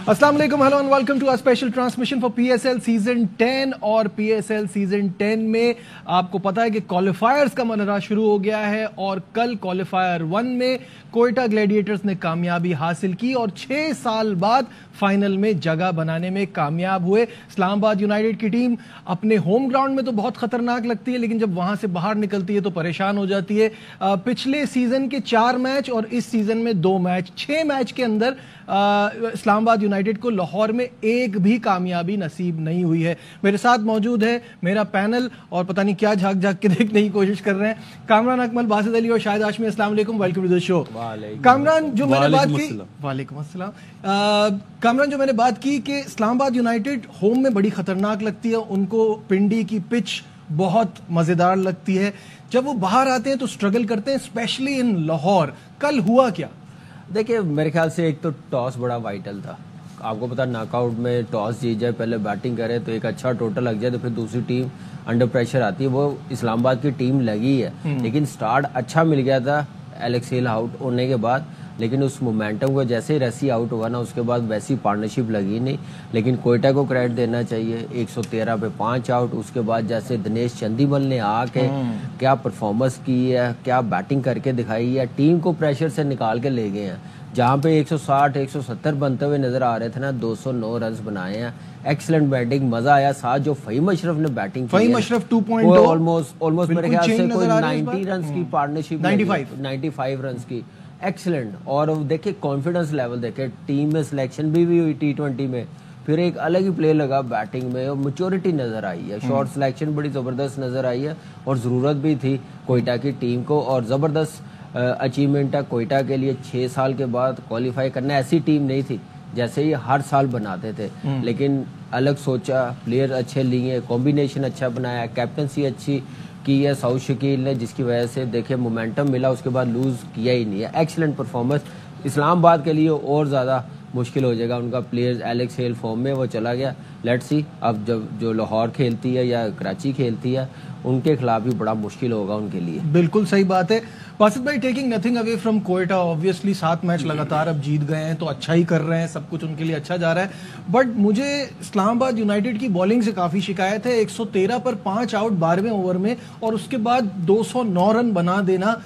अस्सलाम वालेकुम, hello and welcome to our special transmission for PSL season 10। और PSL season 10 में आपको पता है कि क्वालिफायर्स का मनरा शुरू हो गया है और कल क्वालिफायर 1 में कोयटा ग्लैडिएटर्स ने कामयाबी हासिल की और 6 साल बाद फाइनल में जगह बनाने में कामयाब हुए। इस्लामाबाद यूनाइटेड की टीम अपने होम ग्राउंड में तो बहुत खतरनाक लगती है, लेकिन जब वहां से बाहर निकलती है तो परेशान हो जाती है। पिछले सीजन के 4 मैच और इस सीजन में 2 मैच, 6 मैच के अंदर इस्लामाबाद यूनाइटेड को लाहौर में एक भी कामयाबी नसीब नहीं हुई है। मेरे साथ मौजूद है मेरा पैनल और पता नहीं क्या झांक झांक के देखने की कोशिश कर रहे हैं। कामरान अकमल, बासित अली और शाहिद हाशमी, अस्सलाम वालेकुम, welcome to the show. Kamran, जो मैंने बात की, वालेकुम अस्सलाम। कामरान, जो मैंने बात की कि इस्लामाबाद यूनाइटेड होम में बड़ी खतरनाक लगती है, उनको पिंडी की पिच बहुत मजेदार लगती है, जब वो बाहर आते हैं तो स्ट्रगल करते हैं, स्पेशली इन लाहौर। कल हुआ क्या? देखिए, मेरे ख्याल से एक तो टॉस बड़ा वाइटल था। आपको पता, नॉकआउट में टॉस जीत जाए, पहले बैटिंग करे तो एक अच्छा टोटल लग जाए तो फिर दूसरी टीम अंडर प्रेशर आती है। वो इस्लामाबाद की टीम लगी है, लेकिन स्टार्ट अच्छा मिल गया था एलेक्स हेल आउट होने के बाद, लेकिन उस मोमेंटम को जैसे ही रसी आउट हुआ ना, उसके बाद वैसी पार्टनरशिप लगी नहीं। लेकिन कोयटा को क्रेडिट देना चाहिए, 113 पे 5 आउट। उसके बाद जैसे दिनेश चंदीमल ने आके क्या परफॉर्मेंस की है, क्या बैटिंग करके दिखाई है, टीम को प्रेशर से निकाल के ले गए हैं। जहाँ पे 160 170 बनते हुए नजर आ रहे थे ना, 209 रन बनाए हैं। एक्सीलेंट बैटिंग, मजा आया। साथ जो फहीम अशरफ ने बैटिंग की, फहीम अशरफ 2.2 ऑलमोस्ट मेरे ख्याल से कोई 90 रन की पार्टनरशिप, 95 रन की, एक्सीलेंट। और देखिए कॉन्फिडेंस लेवल देखे, टीम में सिलेक्शन भी हुई T20 में, फिर एक अलग ही प्ले लगा बैटिंग में और मैच्योरिटी नजर आई है। शॉर्ट सिलेक्शन बड़ी जबरदस्त नजर आई है और जरूरत भी थी कोयटा की टीम को, और जबरदस्त अचीवमेंट है कोयटा के लिए। 6 साल के बाद क्वालिफाई करना, ऐसी टीम नहीं थी जैसे ये हर साल बनाते थे, लेकिन अलग सोचा, प्लेयर अच्छे लिए, कॉम्बिनेशन अच्छा बनाया, कैप्टनसी अच्छी की है साउथ शकील ने, जिसकी वजह से देखिए मोमेंटम मिला, उसके बाद लूज किया ही नहीं है। Excellent performance. इस्लामाबाद के लिए और ज़्यादा मुश्किल हो जाएगा, उनका प्लेयर्स एलेक्स हेल फॉर्म में वो चला गया। लेट्स सी अब जब जो लाहौर खेलती है या कराची खेलती है, उनके खिलाफ भी बड़ा मुश्किल होगा उनके लिए। बिल्कुल सही बात है बासित भाई। Taking nothing away from Quetta, obviously 7 match लगातार अब जीत गए हैं तो अच्छा ही कर रहे हैं, सब कुछ उनके लिए अच्छा जा रहा है। बट मुझे इस्लामाबाद यूनाइटेड की बॉलिंग से काफी शिकायत है। 113 पर 5 आउट 12वें ओवर में और उसके बाद 209 रन बना देना,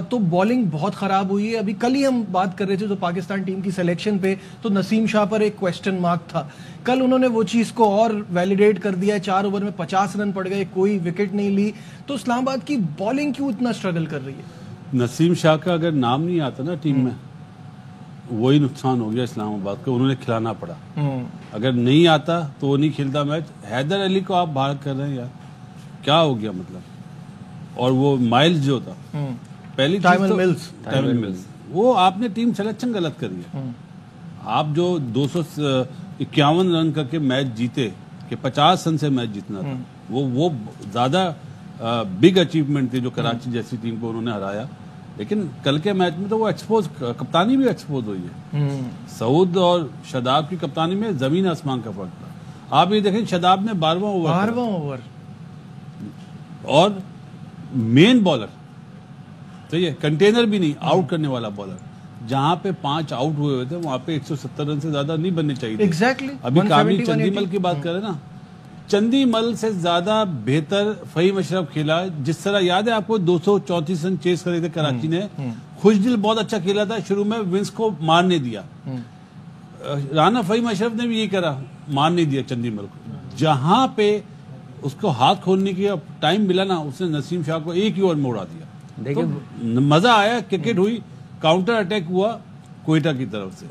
तो बॉलिंग बहुत खराब हुई है। अभी कल ही हम बात कर रहे थे तो पाकिस्तान टीम की सिलेक्शन पे तो नसीम शाह पर एक क्वेश्चन मार्क था। कल उन्होंने वो चीज को और वैलिडेट कर दिया है। 4 ओवर में 50 रन पड़ गए, कोई विकेट नहीं ली। तो इस्लामाबाद की बॉलिंग क्यों इतना स्ट्रगल कर रही है? नसीम शाह का अगर नाम नहीं आता ना टीम में, वही नुकसान हो गया इस्लामाबाद को, उन्होंने खिलाना पड़ा। अगर नहीं आता तो वो नहीं खेलता मैच। हैदर अली को आप बाहर कर रहे हैं यार, क्या हो गया मतलब? और वो माइल्स जो था, पहली टाइमल मिल्स, वो आपने टीम सिलेक्शन गलत करी है। आप जो 251 रन करके मैच जीते, कि 50 रन से मैच जीतना था, वो ज्यादा बिग अचीवमेंट थी जो कराची जैसी टीम को उन्होंने हराया। लेकिन कल के मैच में तो वो एक्सपोज, कप्तानी भी एक्सपोज हुई है। सऊद और शदाब की कप्तानी में जमीन आसमान का फर्क था। आप ये देखें, शदाब ने 12वां ओवर और मेन बॉलर, तो ये कंटेनर भी नहीं, आउट करने वाला बॉलर, जहां पे 5 आउट हुए थे वहां पे 170 रन से ज्यादा नहीं बनने चाहिए। एग्जैक्टली। अभी कामिल चंदीमल की बात करें ना, चंदीमल से ज्यादा बेहतर फहीम अशरफ खेला। जिस तरह याद है आपको 234 रन चेस करे थे कराची ने, खुशदिल बहुत अच्छा खेला था, शुरू में विंस को मारने दिया। राना फहीम अशरफ ने भी ये करा, मारने दिया चंदीमल को। जहां पे उसको हाथ खोलने की टाइम मिला ना, उसने नसीम शाह को एक ही ओवर में उड़ा दिया। देखिए तो मजा आया, क्रिकेट हुई, काउंटर अटैक हुआ कोयटा की तरफ से।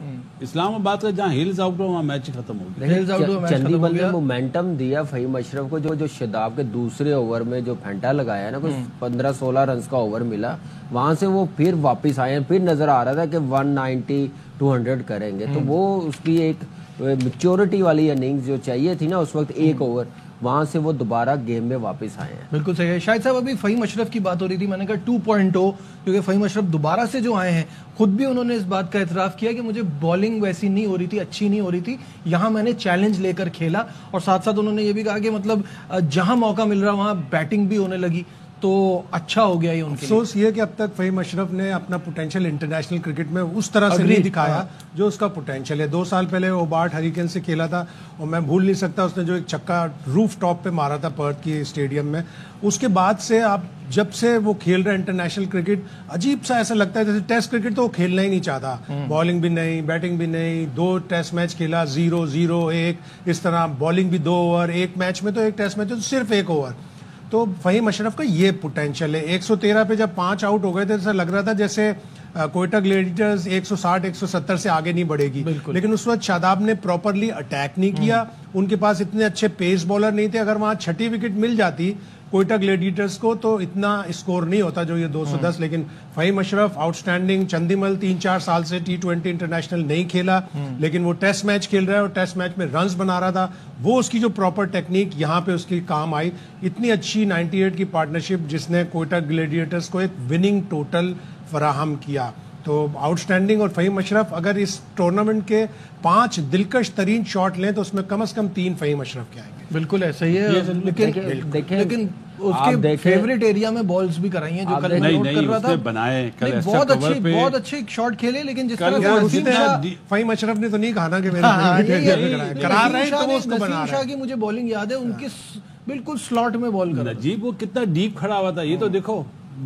इस्लामाबाद का जहां हिल्स आउट हुआ वहां मैच खत्म हो गया। चंदीमल ने मोमेंटम दिया फहीम अशरफ को, जो शदाब के दूसरे ओवर में जो फेंटा लगाया ना, कुछ 15-16 रन का ओवर मिला, वहां से वो फिर वापस आए। फिर नजर आ रहा था कि 190-200 करेंगे, तो वो उसकी एक मैच्योरिटी वाली इनिंग्स जो चाहिए थी ना उस वक्त, एक ओवर, वहां से वो दोबारा गेम में वापस आए हैं। बिल्कुल सही है शाहिद साहब। अभी फहीम अशरफ की बात हो रही थी, मैंने कहा 2.0, क्योंकि फहीम अशरफ दोबारा से जो आए हैं, खुद भी उन्होंने इस बात का इतराफ किया कि मुझे बॉलिंग वैसी नहीं हो रही थी, अच्छी नहीं हो रही थी, यहाँ मैंने चैलेंज लेकर खेला। और साथ साथ उन्होंने ये भी कहा कि मतलब जहां मौका मिल रहा वहां बैटिंग भी होने लगी। تو اچھا ہو گیا یہ ان کے لیے. افسوس یہ کہ اب تک فہیم اشرف نے اپنا پوٹینشیل انٹرنیشنل کرکٹ میں اس طرح سے نہیں دکھایا جو اس کا پوٹینشیل ہے. 2 سال پہلے وہ بارٹ ہریکین سے کھیلا تھا اور میں بھول نہیں سکتا اس نے جو ایک چھکا روف ٹاپ پہ مارا تھا پرتھ کی اسٹیڈیم میں. اس کے بعد سے آپ جب سے وہ کھیل رہے انٹرنیشنل کرکٹ عجیب سا ایسا لگتا ہے جیسے ٹیسٹ کرکٹ تو وہ کھیلنا ہی نہیں چاہتا. بالنگ بھی نہیں, بیٹنگ بھی نہیں. 2 ٹیسٹ میچ کھیلا 0-0-1 اس طرح, بالنگ بھی 2 اوور, ایک میچ میں تو ایک ٹیسٹ میچ تو صرف 1 اوور. تو فہیم اشرف کا یہ پوٹینشیل ہے. 113 پہ جب 5 آؤٹ ہو گئے تھے ایسا لگ رہا تھا جیسے کوئٹہ گلیڈیٹرز 160-170 سے آگے نہیں بڑھے گی, لیکن اس وقت شاداب نے پراپرلی اٹیک نہیں کیا. ان کے پاس اتنے اچھے پیس بالر نہیں تھے. اگر وہاں 6ٹھی وکٹ مل جاتی کوئٹہ گلیڈیٹرز کو تو اتنا اسکور نہیں ہوتا جو یہ 210. لیکن فہیم اشرف آؤٹ اسٹینڈنگ. چندیمل 3-4 سال سے T20 انٹرنیشنل نہیں کھیلا, لیکن وہ ٹیسٹ میچ کھیل رہا ہے اور ٹیسٹ میچ میں رنز بنا رہا تھا. وہ اس کی جو پراپر ٹیکنیک یہاں پہ اس کی کام آئی. اتنی اچھی 98 کی پارٹنرشپ جس نے کوئٹہ گلیڈیٹرز کو ایک وننگ ٹوٹل فراہم کیا. تو آؤٹ اسٹینڈنگ. اور فہیم اشرف اگر اس ٹورنامنٹ کے 5 دلکش ترین شاٹ لیں تو اس میں کم از کم 3 فہیم اشرف کے آئیں گے. بالکل ایسا ہی ہے, لیکن اس کے فیوریٹ ایریا میں بالز بھی کرائی ہیں جو کل میں نوٹ کر رہا تھا. بہت اچھے شاٹ کھیلے, لیکن جس طرح فہیم اشرف نے تو نہیں کہا نا کہ کرا رہے ہیں تو وہ اس کو بنا رہا ہے. کی مجھے بالنگ یاد ہے, ان کی بالکل سلاٹ میں بال کر. نجیب وہ کتنا ڈیپ کھڑا ہوا تھا, یہ تو دیکھو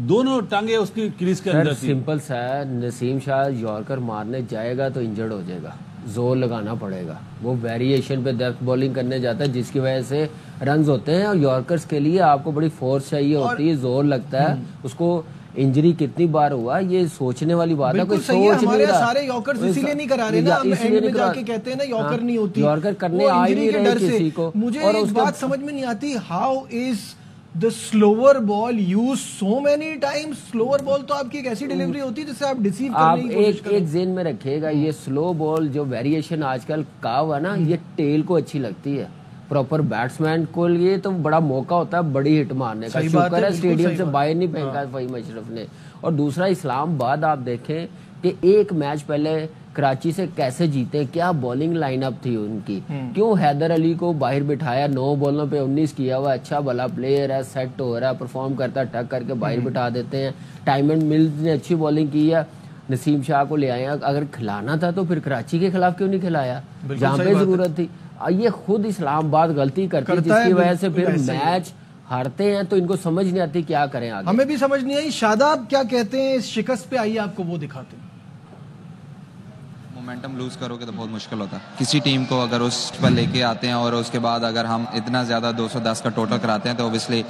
دونوں ٹانگیں اس کی کریز کے اندر تھی. سمپل سا ہے, نسیم شاہ یارکر مارنے جائے گا تو انجرڈ ہو جائے گا, زور لگانا پڑے گا. وہ ویریشن پہ ڈیپتھ بالنگ کرنے جاتا ہے جس کی وجہ سے رنز ہوتے ہیں. اور یارکرز کے لیے آپ کو بڑی فورس چاہیے ہوتی ہے, زور لگتا ہے. اس کو انجری کتنی بار ہوا یہ سوچنے والی بات ہے. کوئی سوچ نہیں رہا. سارے یارکرز اسی لیے نہیں کرا رہے نا, ہم اینڈ میں جا کے کہتے ہیں نا یارکر نہیں ہوتی, یارکر کرنے آ ہی نہیں رہے کسی کو. مجھے ایک بات سمجھ میں نہیں آتی, how is the slower ball used so many times. slower ball تو آپ کی ایک ایسی ڈیلیوری ہوتی ہے جس سے آپ ڈیسیو کرنے کی کوشش کریں. ایک ذہن میں رکھیے گا, یہ سلو بال جو ویریشن آج کل کا ہوا نا, یہ ٹیل کو اچھی لگتی ہے. پراپر بیٹسمین کو یہ تو بڑا موقع ہوتا ہے بڑی ہٹ مارنے کا. شکر ہے اسٹیڈیم سے باہر نہیں پھینکا فہیم اشرف نے. اور دوسرا اسلام آباد آپ دیکھیں کہ ایک میچ پہلے کراچی سے کیسے جیتے, کیا بالنگ لائن اپ تھی ان کی. کیوں حیدر علی کو باہر بٹھایا, 9 بالوں پہ 19 کیا ہوا, اچھا بھلا پلیئر ہے, سیٹ ہو رہا ہے, پرفارم کرتا ہے, ٹک کر کے باہر بٹھا دیتے ہیں. ٹائمنڈ ملز نے اچھی بالنگ کی ہے, نسیم شاہ کو لے آئے. اگر کھلانا تھا تو پھر کراچی کے خلاف کیوں نہیں کھلایا جہاں پہ ضرورت تھی. یہ خود اسلام آباد غلطی کرتی ہے جس کی وجہ سے پھر میچ ہارتے ہیں. تو ان کو سمجھ نہیں آتی کیا کریں آگے. ہمیں بھی سمجھ نہیں آئی. شاداب کیا کہتے ہیں اس شکست پہ, آئیے آپ کو وہ دکھاتے ہیں. مومنٹم لوز کرو گے تو بہت مشکل ہوتا ہے کسی ٹیم کو. اگر اس پر لے کے آتے ہیں اور اس کے بعد اگر ہم اتنا زیادہ 210 کا ٹوٹل کراتے ہیں تو اوبیسلی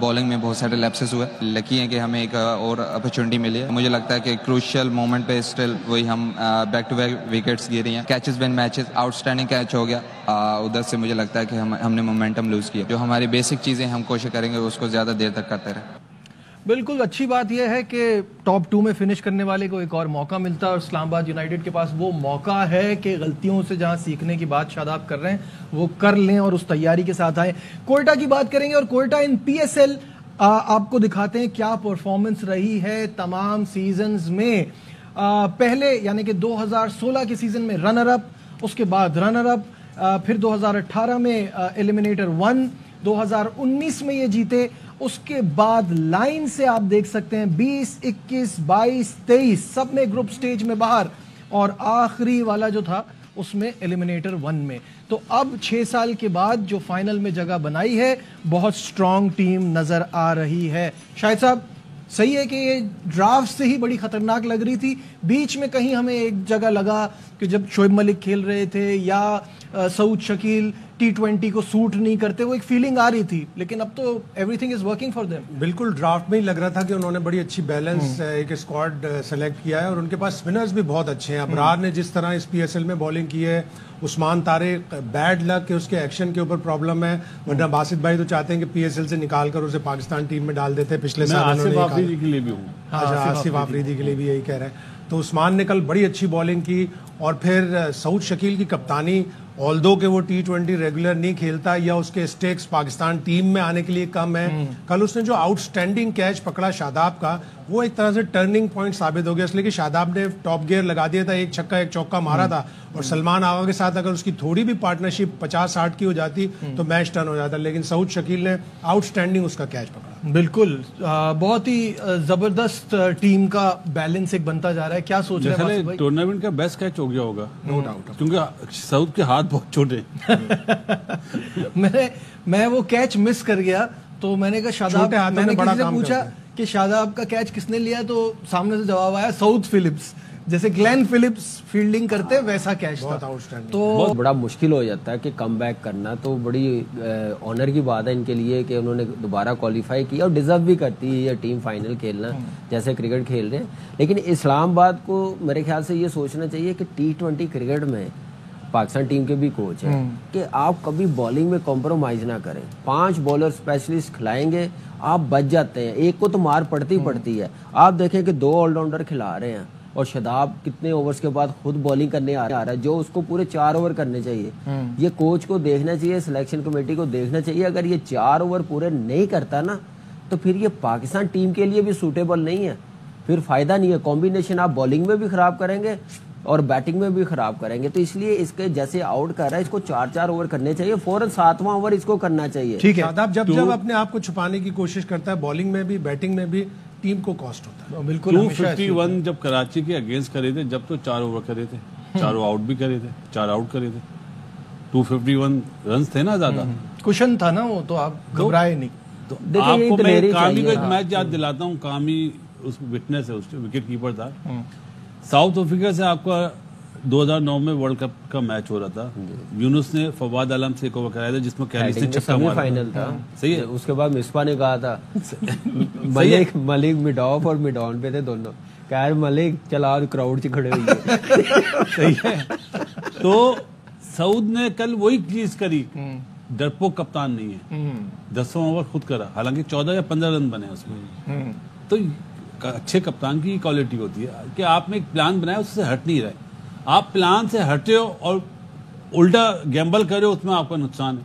بالنگ میں بہت سارے لیپسز ہوئے. لکی ہیں کہ ہمیں ایک اور اپرچونٹی ملی ہے. مجھے لگتا ہے کہ کروشل مومنٹ پہ اسٹل وہی ہم بیک ٹو بیک وکٹس گری ہیں. کیچز بن میچز آؤٹ اسٹینڈنگ کیچ ہو گیا. ادھر سے مجھے لگتا ہے کہ ہم نے مومنٹم لوز کیا. جو ہماری بیسک چیزیں ہم کوشش کریں گے اس کو زیادہ دیر تک کرتے رہیں. بالکل اچھی بات یہ ہے کہ ٹاپ 2 میں فنش کرنے والے کو ایک اور موقع ملتا ہے, اور اسلام آباد یونائیٹڈ کے پاس وہ موقع ہے کہ غلطیوں سے جہاں سیکھنے کی بات شاداب کر رہے ہیں وہ کر لیں اور اس تیاری کے ساتھ آئیں. کوئٹہ کی بات کریں گے, اور کوئٹہ ان PSL آپ کو دکھاتے ہیں کیا پرفارمنس رہی ہے تمام سیزنز میں. پہلے یعنی کہ 2016 کے سیزن میں رنر اپ, اس کے بعد رنر اپ, پھر 2018 میں ایلیمنیٹر 1, 2019 میں یہ جیتے. اس کے بعد لائن سے آپ دیکھ سکتے ہیں 20, 21, 22, 23 سب میں گروپ سٹیج میں باہر, اور آخری والا جو تھا اس میں ایلیمنیٹر 1 میں. تو اب 6 سال کے بعد جو فائنل میں جگہ بنائی ہے, بہت سٹرونگ ٹیم نظر آ رہی ہے. شاہد صاحب صحیح ہے کہ یہ ڈرافٹ سے ہی بڑی خطرناک لگ رہی تھی. بیچ میں کہیں ہمیں ایک جگہ لگا کہ جب شعیب ملک کھیل رہے تھے یا سعود شکیل T20 کو سوٹ نہیں کرتے, وہ ایک فیلنگ آ رہی تھی, لیکن اب تو every thing is working for them. بالکل ڈرافٹ میں ہی لگ رہا تھا کہ انہوں نے بڑی اچھی بیلنس ایک اسکواڈ سلیکٹ کیا ہے, اور ان کے پاس اسپنرز بھی بہت اچھے ہیں. ابرار نے جس طرح اس PSL میں بالنگ کی ہے, عثمان طارق بیڈ لک کہ اس کے ایکشن کے اوپر پرابلم ہے, ورنہ باسط بھائی تو چاہتے ہیں کہ PSL سے نکال کر اسے پاکستان ٹیم میں ڈال دیتے. پچھلے سال آصف آفریدی کے لیے بھی ہوں. آصف آفریدی کے لیے بھی یہی کہہ رہے ہیں. تو عثمان نے کل بڑی اچھی بالنگ کی, اور پھر سعود شکیل کی کپتانی ऑल्दो कि वो T20 रेगुलर नहीं खेलता या उसके स्टेक्स पाकिस्तान टीम में आने के लिए कम है, कल उसने जो आउटस्टैंडिंग कैच पकड़ा शादाब का, वो एक तरह से टर्निंग पॉइंट साबित हो गया, इसलिए कि शादाब ने टॉप गियर लगा दिया था, एक छक्का एक चौका मारा था, और सलमान आगा के साथ अगर उसकी थोड़ी भी पार्टनरशिप 50-60 की हो जाती तो मैच टर्न हो जाता, लेकिन सऊद शकील ने आउटस्टैंडिंग उसका कैच पकड़ा। बिल्कुल, बहुत ही जबरदस्त टीम का बैलेंस एक बनता जा रहा है। क्या सोच रहे हैं? टूर्नामेंट का बेस्ट कैच हो गया होगा, नो डाउट, क्योंकि सऊद के हाथ बहुत छोटे मैं वो कैच मिस कर गया, तो मैंने कहा शादाब, मैंने किसी से पूछा कि शादाब का कैच किसने लिया, तो सामने से जवाब आया सऊद फिलिप्स, जैसे ग्लेन फिलिप्स फील्डिंग करते वैसा कैच था। तो बहुत बड़ा मुश्किल हो जाता है कि कम बैक करना, तो बड़ी ऑनर की बात है इनके लिए कि उन्होंने दोबारा क्वालिफाई किया, और डिजर्व भी करती है ये टीम फाइनल खेलना जैसे क्रिकेट खेल रहे हैं। लेकिन इस्लामाबाद को मेरे ख्याल से ये सोचना चाहिए कि T20 क्रिकेट में पाकिस्तान टीम के भी कोच हैं कि आप कभी बॉलिंग में कॉम्प्रोमाइज ना करें। 5 बॉलर स्पेशलिस्ट खिलाएंगे, आप बच जाते हैं, एक को तो मार पड़ती है। आप देखें कि 2 ऑलराउंडर खिला रहे हैं, और शादाब कितने ओवर्स के बाद खुद बॉलिंग करने आ रहा है, जो उसको पूरे 4 ओवर करने चाहिए। ये कोच को देखना चाहिए, सिलेक्शन कमेटी को देखना चाहिए, अगर ये 4 ओवर पूरे नहीं करता ना, तो फिर ये पाकिस्तान टीम के लिए भी सूटेबल नहीं है, फिर फायदा नहीं है। कॉम्बिनेशन आप बॉलिंग में भी खराब करेंगे और बैटिंग में भी खराब करेंगे, तो इसलिए इसके जैसे आउट कर रहा है, इसको 4-4 ओवर करने चाहिए, फौरन 7वां ओवर इसको करना चाहिए। ठीक है, शादाब जब अपने आप को छुपाने की कोशिश करता है, बॉलिंग में भी बैटिंग में भी, टीम को कॉस्ट होता है। बिल्कुल, 251 जब कराची के अगेंस्ट करे थे, जब तो 4 ओवर करे थे, 4 आउट भी करे थे, 4 आउट करे थे, 251 रन थे ना, ज्यादा कुशन था ना वो, तो आप घबराए नहीं। तो आपको मैं कामी का एक मैच याद दिलाता हूँ, कामी उस विटनेस है, उस विकेट कीपर था, साउथ अफ्रीका से आपका 2009 में वर्ल्ड कप का मैच हो रहा था, यूनुस ने फवाद आलम से एक ओवर कराया था जिसमें कैलिस ने छक्का मारा, फाइनल था, सही है। उसके बाद मिसबा ने कहा था मलिक मिडॉफ और मिडॉन पे थे दोनों, कह मलिक चला क्राउड च खड़े हुए सही है। तो सऊद ने कल वही चीज करी, डरपोक कप्तान नहीं है, 10वां ओवर खुद करा, हालांकि 14 या 15 रन बने उसमें। तो अच्छे कप्तान की क्वालिटी होती है कि आपने एक प्लान बनाया, उससे हट नहीं रहे, आप प्लान से हटे हो और उल्टा गैम्बल करे, उसमें आपका नुकसान है।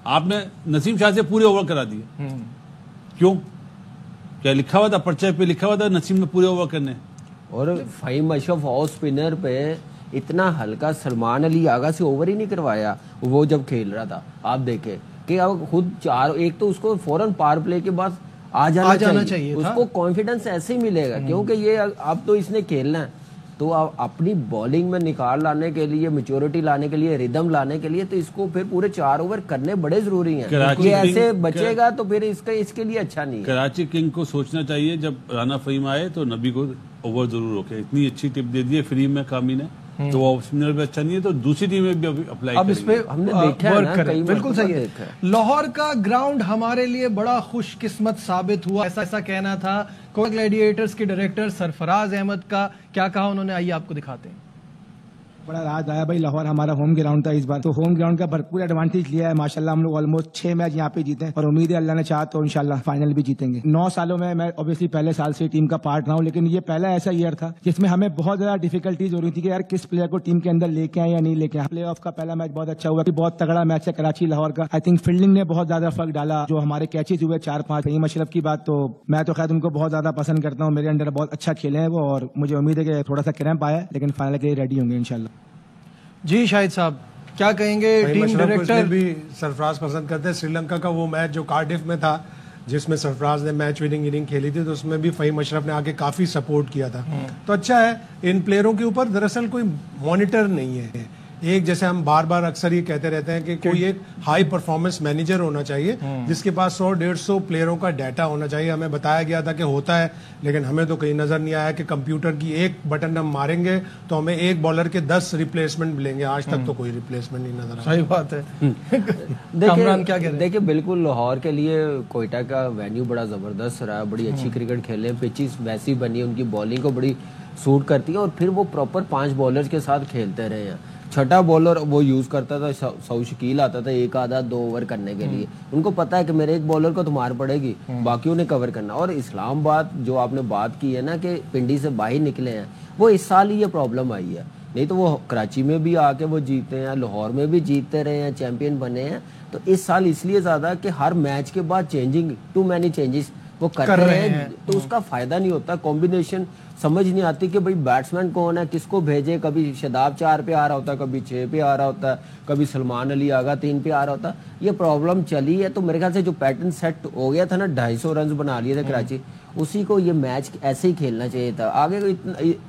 आपने नसीम शाह से पूरे ओवर करा दिए, क्यों? क्या लिखा हुआ था पर्चे पे, लिखा हुआ था नसीम में पूरे ओवर करने। और फ़हीम अशरफ ऑफ स्पिनर पे इतना हल्का सलमान अली आगा से ओवर ही नहीं करवाया वो जब खेल रहा था। आप देखे कि अब खुद 4, एक तो उसको फौरन पावर प्ले के बाद आ जाना चाहिए उसको कॉन्फिडेंस ऐसे ही मिलेगा, क्योंकि ये अब तो इसने खेलना है, तो अपनी बॉलिंग में निकाल लाने के लिए, मैच्योरिटी लाने के लिए, रिदम लाने के लिए, तो इसको फिर पूरे 4 ओवर करने बड़े जरूरी हैं। ये ऐसे बचेगा तो फिर इसके लिए अच्छा नहीं है। कराची किंग को सोचना चाहिए, जब राना फहीम आए तो नबी को ओवर जरूर रोके, इतनी अच्छी टिप दे दी है फ्री में कामी ने, तो वो स्पिनर भी अच्छा नहीं है, तो दूसरी टीम में भी अप्लाई अब इस पे हमने देखा है ना, कई बिल्कुल सही है। लाहौर का ग्राउंड हमारे लिए बड़ा खुशकिस्मत साबित हुआ, ऐसा कहना था कोटा ग्लैडिएटर्स के डायरेक्टर सरफराज अहमद का। क्या कहा उन्होंने, आइए आपको दिखाते हैं। बड़ा राज आया भाई, लाहौर हमारा होम ग्राउंड था इस बार, तो होम ग्राउंड का भरपूर एडवांटेज लिया है माशाल्लाह। हम लोग ऑलमोस्ट 6 मैच यहाँ पे जीते और उम्मीद है अल्लाह ने चाहा तो इंशाल्लाह फाइनल भी जीतेंगे। 9 सालों में मैं ऑब्वियसली पहले साल से टीम का पार्ट रहा हूँ, लेकिन ये पहला ऐसा ईयर था जिसमें हमें बहुत ज्यादा डिफिकल्टीज हो रही थी कि यार किस प्लेयर को टीम के अंदर लेके आए या नहीं लेके आए। प्ले ऑफ का पहला मैच बहुत अच्छा हुआ, बहुत तगड़ा मैच है कराची लाहौर का। आई थिंक फील्डिंग ने बहुत ज्यादा फर्क डाला, जो हमारे कैचेज हुए 4-5। फ़हीम अशरफ की बात तो मैं तो खैर उनको बहुत ज्यादा पसंद करता हूँ, मेरे अंडर बहुत अच्छा खेले हैं वो, और मुझे उम्मीद है कि थोड़ा सा क्रैम्प आया लेकिन फाइनल के लिए रेडी होंगे इंशाल्लाह। जी शाहिद साहब क्या कहेंगे, टीम डायरेक्टर भी सरफराज पसंद करते हैं। श्रीलंका का वो मैच जो कार्डिफ में था जिसमें सरफराज ने मैच विनिंग इनिंग खेली थी, तो उसमें भी फ़हीम अशरफ ने आके काफी सपोर्ट किया था। तो अच्छा है, इन प्लेयरों के ऊपर दरअसल कोई मॉनिटर नहीं है, एक जैसे हम बार बार अक्सर ये कहते रहते हैं कि कोई एक हाई परफॉर्मेंस मैनेजर होना चाहिए जिसके पास 100-150 प्लेयरों का डाटा होना चाहिए। हमें बताया गया था कि होता है, लेकिन हमें तो कहीं नजर नहीं आया कि कंप्यूटर की एक बटन हम मारेंगे तो हमें एक बॉलर के 10 रिप्लेसमेंट मिलेंगे। आज तक तो कोई रिप्लेसमेंट नहीं नजर आया। सही बात है। देखिए बिल्कुल लाहौर के लिए कोयटा का वेन्यू बड़ा जबरदस्त रहा, बड़ी अच्छी क्रिकेट खेले, पिचेस वैसी बनी, उनकी बॉलिंग को बड़ी सूट करती है, और फिर वो प्रॉपर 5 बॉलर्स के साथ खेलते रहे हैं। छठा बॉलर वो यूज करता था, सऊद शकील आता था 1 आधा 2 ओवर करने के लिए। उनको पता है कि मेरे एक बॉलर को तो मार पड़ेगी, बाकियों ने कवर करना। और इस्लामाबाद जो आपने बात की है ना कि पिंडी से बाहर निकले हैं, वो इस साल ही ये प्रॉब्लम आई है نہیں تو وہ کراچی میں بھی آ کے وہ جیتے ہیں, لاہور میں بھی جیتتے رہے ہیں, چیمپئن بنے ہیں. تو اس سال اس لیے زیادہ کہ ہر میچ کے بعد چینجنگ, ٹو مینی چینجز وہ کر رہے ہیں, تو اس کا فائدہ نہیں ہوتا. کمبینیشن سمجھ نہیں آتی کہ بھائی بیٹسمین کون ہے, کس کو بھیجے. کبھی شاداب 4 پہ آ رہا ہوتا ہے, کبھی 6 پہ آ رہا ہوتا ہے, کبھی سلمان علی آگا 3 پہ آ رہا ہوتا. یہ پرابلم چلی ہے. تو میرے خیال سے جو پیٹرن سیٹ ہو گیا تھا نا, 250 رنز بنا لیے تھے کراچی, اسی کو یہ میچ ایسے ہی کھیلنا چاہیے تھا آگے.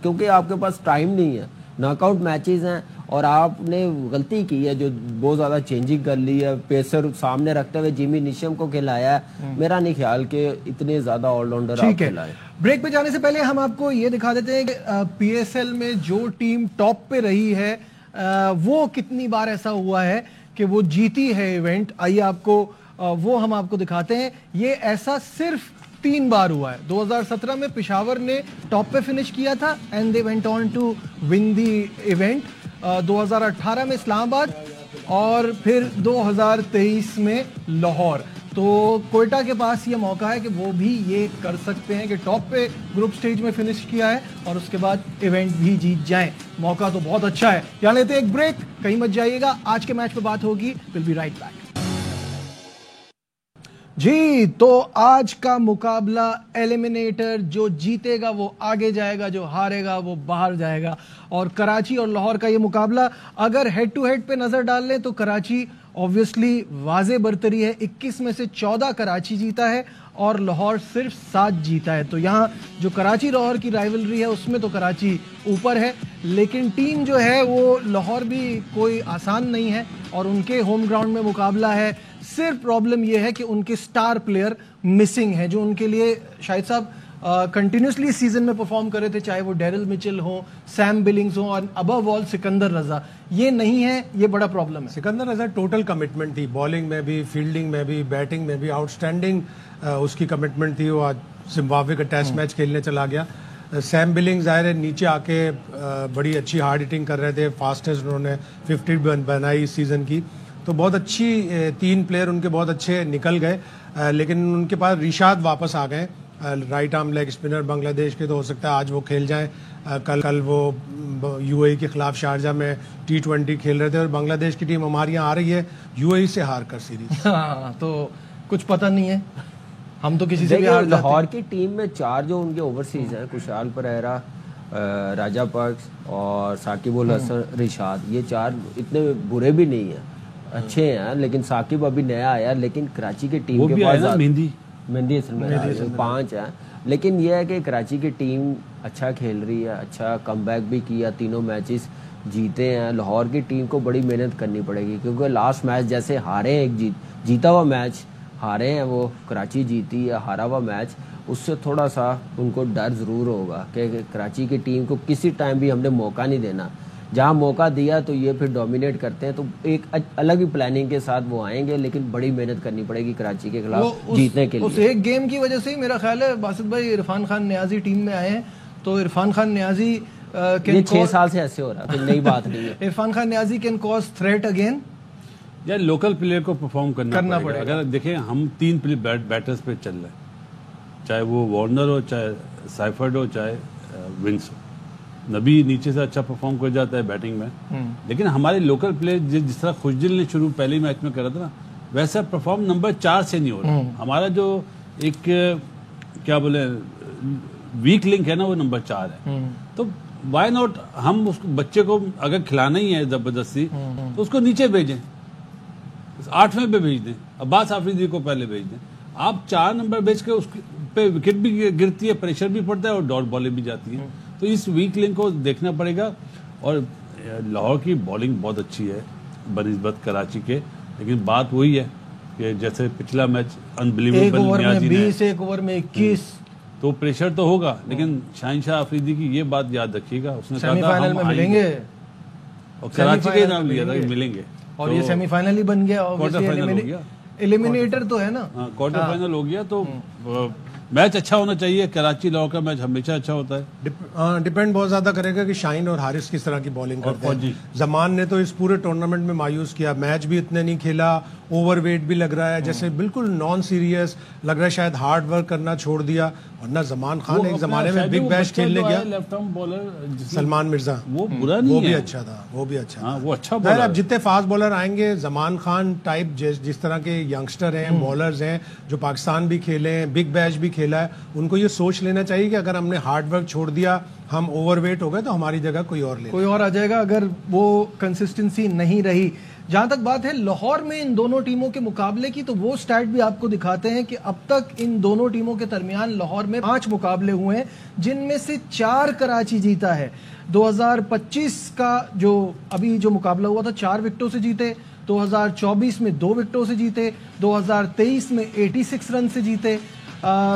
کیونکہ آپ کے پاس ٹائم نہیں ہے, ناک آؤٹ میچز ہیں, اور آپ نے غلطی کی ہے جو بہت زیادہ چینجنگ کر لی ہے. پیسر سامنے رکھتے ہوئے جیمی نیشم کو کھلایا ہے. میرا نہیں خیال کہ اتنے زیادہ آل راؤنڈر آپ کھلائے. بریک پہ جانے سے پہلے ہم آپ کو یہ دکھا دیتے ہیں کہ پی ایس ایل میں جو ٹیم ٹاپ پہ رہی ہے وہ کتنی بار ایسا ہوا ہے کہ وہ جیتی ہے ایونٹ. آئیے آپ کو وہ ہم آپ کو دکھاتے ہیں. یہ ایسا صرف 3 بار ہوا ہے. 2017 میں پشاور نے ٹاپ پہ فنش کیا تھا and they went on to win the event. 2018 میں اسلام آباد, اور پھر 2023 میں لاہور. تو کوئٹہ کے پاس یہ موقع ہے کہ وہ بھی یہ کر سکتے ہیں کہ ٹاپ پہ گروپ سٹیج میں فنش کیا ہے اور اس کے بعد ایونٹ بھی جیت جائیں. موقع تو بہت اچھا ہے. یہاں لیتے ہیں ایک بریک, کہیں مت جائیے گا, آج کے میچ پہ بات ہوگی. Will be right back. جی تو آج کا مقابلہ ایلیمینیٹر, جو جیتے گا وہ آگے جائے گا, جو ہارے گا وہ باہر جائے گا. اور کراچی اور لاہور کا یہ مقابلہ اگر ہیڈ ٹو ہیڈ پہ نظر ڈال لیں تو کراچی obviously واضح برتری ہے. 21 میں سے 14 کراچی جیتا ہے اور لاہور صرف 7 جیتا ہے. تو یہاں جو کراچی لاہور کی رائیولری ہے اس میں تو کراچی اوپر ہے, لیکن ٹیم جو ہے وہ لاہور بھی کوئی آسان نہیں ہے اور ان کے ہوم گراؤنڈ میں مقابلہ ہے. صرف پرابلم یہ ہے کہ ان کے سٹار پلیئر مسنگ ہیں جو ان کے لیے شاہد صاحب کنٹینیوسلی سیزن میں پرفارم کر رہے تھے, چاہے وہ ڈیرل مچل ہوں, سیم بلنگز ہوں, اور ابو آل سکندر رضا. یہ نہیں ہے, یہ بڑا پرابلم ہے. سکندر رضا ٹوٹل کمٹمنٹ تھی, بالنگ میں بھی, فیلڈنگ میں بھی, بیٹنگ میں بھی, آؤٹ اسٹینڈنگ اس کی کمٹمنٹ تھی. وہ آج زمبابوے کا ٹیسٹ میچ کھیلنے چلا گیا. سیم بلنگ ظاہر ہے نیچے آ کے بڑی اچھی ہارڈ ہٹنگ کر رہے تھے, فاسٹسٹ انہوں نے 50 بنائی اس سیزن کی. تو بہت اچھی 3 پلیئر ان کے بہت اچھے نکل گئے, لیکن ان کے پاس رشاد واپس آ گئے, رائٹ آرم لیگ اسپنر بنگلہ دیش کے. تو ہو سکتا ہے آج وہ کھیل جائیں. کل وہ یو اے ای کے خلاف شارجہ میں T20 کھیل رہے تھے, اور بنگلہ دیش کی ٹیم ہمارے یہاں آ رہی ہے یو اے ای سے ہار کر سیریز. تو کچھ پتہ نہیں ہے, ہم تو کسی سے بھی ہار جاتے ہیں. لاہور کی ٹیم میں 4 جو ان کے اوورسیز ہیں, کشال پریرا, راجہ پرکس اور ثاقب الحسن, رشاد, یہ 4 اتنے برے بھی نہیں ہیں, اچھے ہیں. لیکن ثاقب ابھی نیا آیا, لیکن کراچی کی ٹیم کے پاس مہندی حسن 5 ہیں. لیکن یہ ہے کہ کراچی کی ٹیم اچھا کھیل رہی ہے, اچھا کم بیک بھی کیا, 3 میچز جیتے ہیں. لاہور کی ٹیم کو بڑی محنت کرنی پڑے گی, کیونکہ لاسٹ میچ جیسے ہارے ہیں, ایک جیتا ہوا میچ ہارے ہیں, وہ کراچی جیتی ہے, ہارا ہوا میچ, اس سے تھوڑا سا ان کو ڈر ضرور ہوگا کہ کراچی کی ٹیم کو کسی ٹائم بھی ہم نے موقع نہیں دینا. جہاں موقع دیا تو یہ پھر ڈومینیٹ کرتے ہیں. تو ایک الگ ہی پلاننگ کے ساتھ وہ آئیں گے, لیکن بڑی محنت کرنی پڑے گی کراچی کے خلاف جیتنے کے لیے. اس ایک گیم کی وجہ سے ہی میرا خیال ہے باسط بھائی عرفان خان نیازی ٹیم میں آئے ہیں. تو عرفان خان نیازی 6 سال سے ایسے ہو رہا ہے, کوئی نئی بات نہیں ہے. عرفان خان نیازی کین کاز تھریٹ اگین. یا لوکل پلیئر کو پرفارم کرنا پڑے گا. اگر دیکھیں ہم 3 بیٹرز پہ چل رہے ہیں, چاہے وہ وارنر ہو, چاہے سائفرڈ ہو, چاہے ونگس ہو. نبی نیچے سے اچھا پرفارم کر جاتا ہے بیٹنگ میں, لیکن ہمارے لوکل پلیئر جس طرح خوشدل نے شروع پہلے میچ میں کرا تھا نا, ویسا پرفارم نمبر 4 سے نہیں ہو رہا. ہمارا جو ایک کیا بولے ویک لنک ہے نا, وہ نمبر 4 ہے. تو وائی ناٹ ہم اس بچے کو اگر کھلانا ہی ہے زبردستی تو اس کو نیچے بھیجیں, 8ویں پہ بھیج دیں, عباس آفریدی کو پہلے بھیج دیں. آپ 4 نمبر بھیج کے اس پہ وکٹ بھی گرتی ہے, پریشر بھی پڑتا ہے, اور ڈاٹ بالیں بھی جاتی ہیں. تو اس ویک لنک کو دیکھنا پڑے گا. اور لاہور کی بالنگ بہت اچھی ہے بنسبت کراچی کے, لیکن بات وہی ہے کہ جیسے پچھلا میچ انبلیویبل نیازی نے 20 ایک اوور میں 21, تو پریشر تو ہوگا, لیکن شاہین شاہ آفریدی کی یہ بات یاد رکھیے گا, اس نے کہا تھا ہم ملیں گے, اور کراچی کا نام لیا تھا کہ ملیں گے, اور یہ سیمی فائنل ہی بن گیا. کوارٹر فائنل ہو گیا, ایلیمینیٹر تو ہے نا, کوارٹر فائنل ہو گیا. تو मैच अच्छा होना चाहिए, कराची लाहौर का मैच हमेशा अच्छा होता है। डिपेंड बहुत ज्यादा करेगा कि शाहीन और हारिस किस तरह की बॉलिंग करते हैं। जमान ने तो इस पूरे टूर्नामेंट में मायूस किया, मैच भी इतने नहीं खेला, ओवरवेट भी लग रहा है, जैसे बिल्कुल नॉन सीरियस लग रहा है, शायद हार्ड वर्क करना छोड़ दिया। वरना जमान खान एक जमाने में बिग बैश खेलने गया, left arm bowler Salman Mirza, वो बुरा नहीं है, वो भी अच्छा था, वो भी अच्छा था। वो अच्छा बॉलर। अब जितने फास्ट बॉलर आएंगे, जमान खान टाइप जिस तरह के यंगस्टर हैं, बॉलर्स हैं जो पाकिस्तान भी खेले हैं, बिग बैश भी खेला है, उनको ये सोच लेना चाहिए कि अगर हमने हार्ड वर्क छोड़ दिया, हम ओवरवेट हो गए, तो हमारी जगह कोई और आ जाएगा अगर वो कंसिस्टेंसी नहीं रही। जहां तक बात है लाहौर में इन दोनों टीमों के मुकाबले की, तो वो स्टैट भी आपको दिखाते हैं कि अब तक इन दोनों टीमों के दरमियान लाहौर में 5 मुकाबले हुए हैं, जिनमें से 4 कराची जीता है। 2025 का जो अभी जो मुकाबला हुआ था 4 विकेटों से जीते, 2024 में 2 विकेटों से जीते, 2023 में 86 रन से जीते,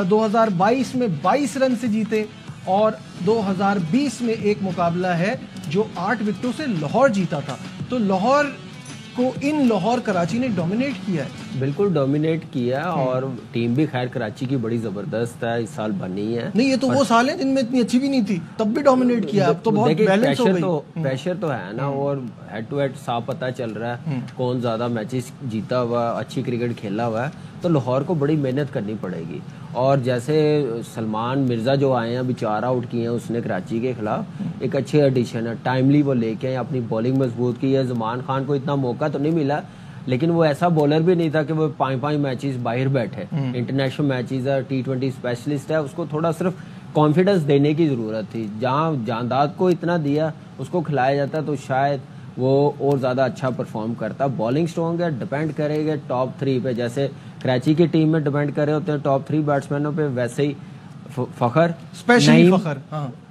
2022 में 22 रन से जीते, और 2020 में एक मुकाबला है जो 8 विकेटों से लाहौर जीता था। तो लाहौर को लाहौर कराची ने डोमिनेट किया है, बिल्कुल डोमिनेट किया, और टीम भी खैर कराची की बड़ी जबरदस्त है, इस साल बनी है। नहीं, ये तो वो साल है जिनमें इतनी अच्छी भी नहीं थी, तब भी डोमिनेट किया। अब तो बहुत बैलेंस हो गई। प्रेशर तो है ना, और हेड टू हेड साफ पता चल रहा है कौन ज्यादा मैचेस जीता हुआ, अच्छी क्रिकेट खेला हुआ है, तो लाहौर को बड़ी मेहनत करनी पड़ेगी। और जैसे सलमान मिर्जा जो आए हैं, अभी 4 आउट किए हैं उसने कराची के खिलाफ, एक अच्छे एडिशन है, टाइमली वो लेके आए, अपनी बॉलिंग मजबूत की है। जमान खान को इतना मौका तो नहीं मिला, लेकिन वो ऐसा बॉलर भी नहीं था कि वो 5 मैचेस बाहर बैठे, इंटरनेशनल मैचेस है, T20 स्पेशलिस्ट है, उसको थोड़ा सिर्फ कॉन्फिडेंस देने की जरूरत थी। जहां जानदाद को इतना दिया, उसको खिलाया जाता तो शायद वो और ज्यादा अच्छा परफॉर्म करता। बॉलिंग स्ट्रॉन्ग है, डिपेंड करेगा टॉप 3 पे, जैसे कराची की टीम में डिपेंड कर रहे होते हैं टॉप 3 बैट्समैनों पे, वैसे ही फखर, स्पेशली फखर,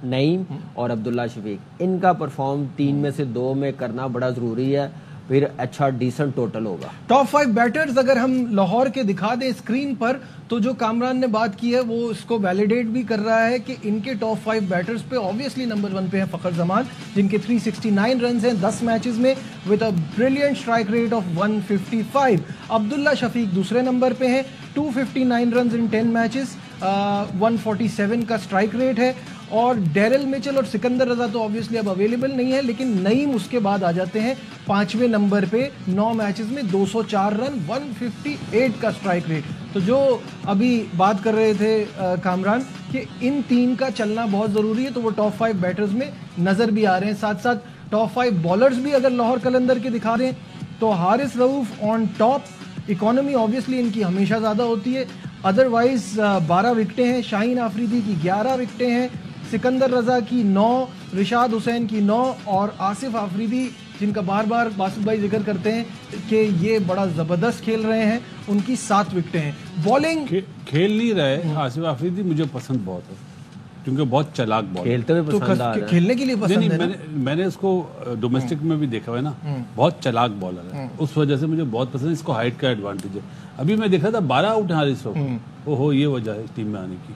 नईम और अब्दुल्ला शफीक, इनका परफॉर्म 3 में से 2 में करना बड़ा जरूरी है, फिर अच्छा डिसेंट टोटल होगा। टॉप 5 बैटर्स अगर हम लाहौर के दिखा दें स्क्रीन पर, तो जो कामरान ने बात की है वो इसको वैलिडेट भी कर रहा है कि इनके टॉप 5 बैटर्स पे ऑब्वियसली नंबर 1 पे है फखर जमान, जिनके 369 रन हैं 10 मैचेस में, with a brilliant strike rate of 155। Abdullah Shafique दूसरे नंबर पे हैं, 259 रन इन 10 मैचेस, 147 का स्ट्राइक रेट है। और डेरिल मिचेल और सिकंदर रजा तो ऑब्वियसली अब अवेलेबल नहीं है, लेकिन नईम उसके बाद आ जाते हैं 5वें नंबर पे, 9 मैचेस में 204 रन, 158 का स्ट्राइक रेट। तो जो अभी बात कर रहे थे कामरान कि इन 3 का चलना बहुत ज़रूरी है, तो वो टॉप 5 बैटर्स में नज़र भी आ रहे हैं। साथ साथ टॉप 5 बॉलर्स भी अगर लाहौर कलंदर के दिखा दें, तो Haris Rauf on top, economy obviously इनकी हमेशा ज़्यादा होती है, अदरवाइज 12 विकटें हैं, शाहीन आफरीदी की 11 विकटें हैं, सिकंदर रजा की 9, रिशाद हुसैन की 9, और आसिफ आफरीदी जिनका बार बार बासित भाई जिक्र करते हैं कि ये बड़ा ज़बरदस्त खेल रहे हैं, उनकी 7 विकटें हैं। बॉलिंग खेल नहीं रहे, आसिफ आफरीदी मुझे पसंद बहुत है, क्योंकि बहुत चालाक बॉलर, खेलते हुए पसंद आ रहा है, खेलने के लिए पसंद है। मैंने इसको डोमेस्टिक में भी देखा है ना, बहुत चालाक बॉलर है, उस वजह से मुझे बहुत पसंद है। इसको हाइट का एडवांटेज है। अभी मैं देखा था 12 आउट हारिस रऊफ, ओहो ये वजह है टीम में आने की।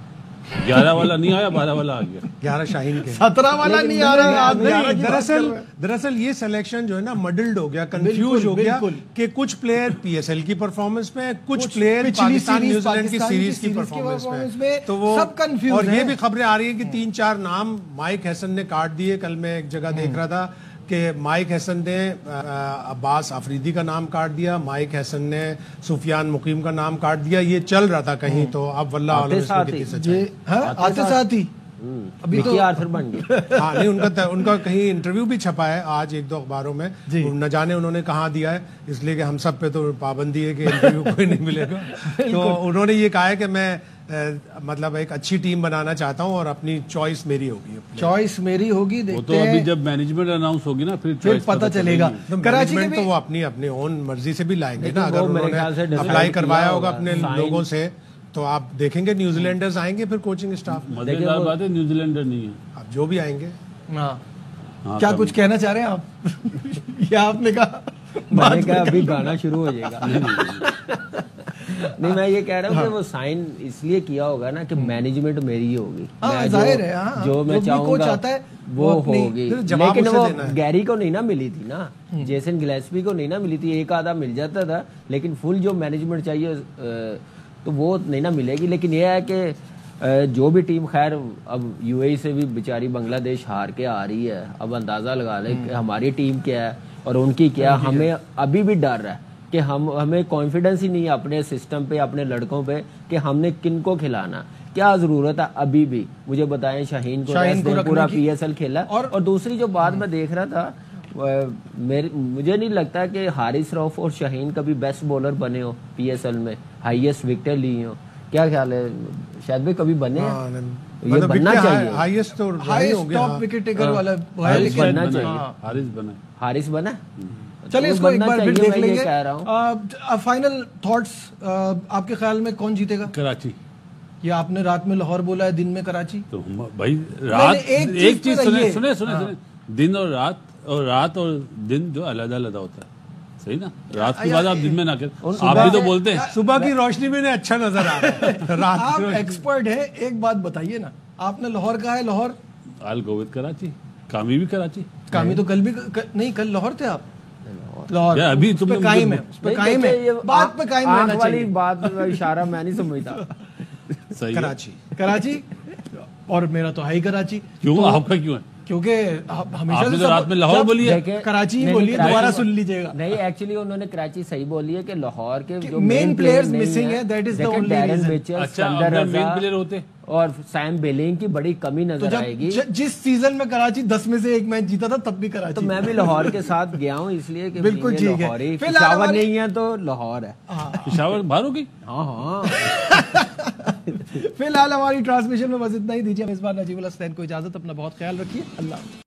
11 वाला नहीं आया, 12 वाला आ गया, 11 शाहीन के, 17 वाला नहीं आ रहा। दरअसल ये सिलेक्शन जो है ना मडल्ड हो गया, कंफ्यूज हो गया कि कुछ प्लेयर PSL की परफॉर्मेंस में, कुछ प्लेयर पाकिस्तान न्यूजीलैंड की सीरीज की परफॉर्मेंस में, तो वो सब कंफ्यूज। और ये भी खबरें आ रही है कि 3-4 नाम माइक हैसन ने काट दिए। कल मैं एक जगह देख रहा था कि माइक हैसन ने अब्बास आफरीदी का नाम काट दिया, माइक हैसन ने सुफियान मुकीम का नाम काट दिया। ये चल रहा था कहीं, तो अब वल्लाह आलम इसमें कितनी सच्चाई। आते साथ ही अभी तो आर्थर बन गए। हाँ नहीं, उनका कहीं इंटरव्यू भी छपा है आज 1-2 अखबारों में, न जाने उन्होंने कहाँ दिया है, इसलिए कि हम सब पे तो पाबंदी है कि इंटरव्यू कोई नहीं मिलेगा। तो उन्होंने ये कहा है कि मैं मतलब एक अच्छी टीम बनाना चाहता हूँ और अपनी चॉइस मेरी होगी। वो तो अभी जब मैनेजमेंट अनाउंस होगी ना, फिर पता चलेगा। कराची में तो वो अपनी ओन मर्जी से भी लाएंगे ना, अगर उन्होंने अप्लाई करवाया होगा अपने लोगों से, तो आप देखेंगे न्यूजीलैंडर्स आएंगे, फिर कोचिंग स्टाफ। मजेदार बात है, न्यूजीलैंडर नहीं है, अब जो भी आएंगे। क्या कुछ कहना चाह रहे हैं आप? या आपने कहा? मैंने कहा अभी गाना शुरू हो जाएगा। नहीं, मैं ये कह रहा हूँ कि वो साइन इसलिए किया होगा ना कि मैनेजमेंट मेरी ही होगी, जाहिर है, जो मैं चाहूंगा वो होगी। लेकिन वो गैरी को नहीं ना मिली थी ना, जेसन गिलेस्पी को नहीं ना मिली थी, एक आधा मिल जाता था, लेकिन फुल जो मैनेजमेंट चाहिए तो वो नहीं ना मिलेगी। लेकिन ये है कि جو بھی ٹیم خیر اب یو اے سے بھی بیچاری بنگلہ دیش ہار کے آ رہی ہے, اب اندازہ لگا لیں کہ ہماری ٹیم کیا ہے اور ان کی کیا. ہمیں ابھی بھی ڈر ہے کہ ہمیں کانفیڈنس ہی نہیں ہے اپنے سسٹم پہ, اپنے لڑکوں پہ کہ ہم نے کن کو کھلانا, کیا ضرورت ہے ابھی بھی. مجھے بتائیں شاہین کو پورا پی ایس ایل کھیلا. اور دوسری جو بات میں دیکھ رہا تھا, مجھے نہیں لگتا کہ حارث رؤف اور شاہین کبھی بیسٹ بولر بنے ہو پی ایس ایل میں, ہائیسٹ وکٹیں لی ہو. کیا خیال ہے شاید بھی کبھی بنے ہیں؟ یہ بننا چاہیے. حارث بنا. چلے اس کو ایک بار پھر دیکھ لیں گے. فائنل تھاٹس آپ کے خیال میں کون جیتے گا؟ کراچی. یہ آپ نے رات میں لاہور بولا ہے, دن میں کراچی. تو بھائی رات ایک چیز سنیں, دن اور رات اور دن جو علیحدہ علیحدہ ہوتا ہے, صحیح نا. رات کے بعد آپ دن میں نہ کریں, آپ بھی تو بولتے ہیں صبح کی روشنی میں نے اچھا نظر آ رہا ہے. آپ ایکسپرٹ ہیں, ایک بات بتائیے نا, آپ نے لاہور کہا ہے. لاہور آل گو وتھ کراچی. کامی بھی کراچی. کامی تو کل بھی نہیں, کل لاہور تھے آپ. لاہور ابھی تم قائم ہے, اس پہ قائم ہے, بات پہ قائم رہنا چاہیے. بات اشارہ میں نہیں سمجھتا. کراچی اور میرا تو ہے ہی کراچی. کیوں آپ کا کیوں ہے؟ کیونکہ ہمیشہ سے رات میں لاہور بولی ہے, کراچی ہی بولی ہے, دوبارہ سن لیجئے گا. نہیں ایکچولی انہوں نے کراچی صحیح بولی ہے کہ لاہور کے جو مین پلیئرز مسنگ ہے, that is the only reason. اچھا مین پلیئر ہوتے اور سیم بیلنگ کی بڑی کمی نظر آئے گی. جس سیزن میں کراچی 10 میں سے 1 میچ جیتا تھا تب بھی کراچی. تو میں بھی لاہور کے ساتھ گیا ہوں اس لیے کہ بالکل ٹھیک ہے. پشاور نہیں ہے تو لاہور ہے. پشاور باہر ہوگی. ہاں فی الحال ہماری ٹرانسمیشن میں بس اتنا ہی. دیجیے اس بار نجیب الحسین کو اجازت. اپنا بہت خیال رکھیے. اللہ